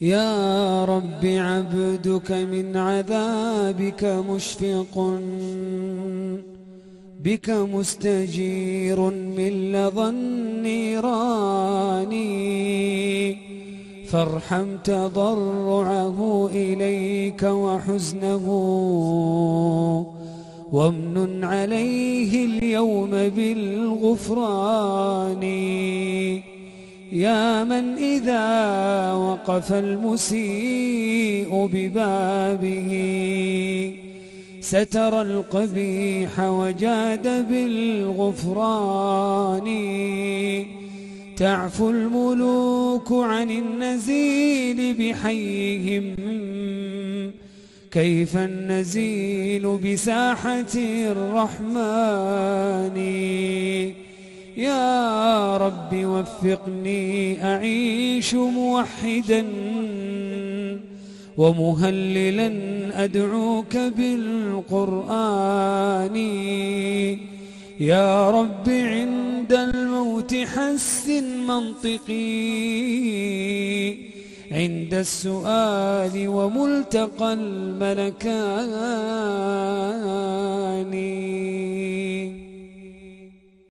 يا رب عبدك من عذابك مشفق، بك مستجير من لظى النيران، فارحم تضرعه إليك وحزنه، وامنن عليه اليوم بالغفران. يا من إذا وقف المسيء ببابه ستر القبيح وجاد بالغفران، تعفو الملوك عن النزيل بحيهم، كيف النزيل بساحة الرحمن. يا رب وفقني أعيش موحدا ومهللا أدعوك بالقرآن. يا رب عند الموت حسن منطقي، عند السؤال وملتقى الملكان.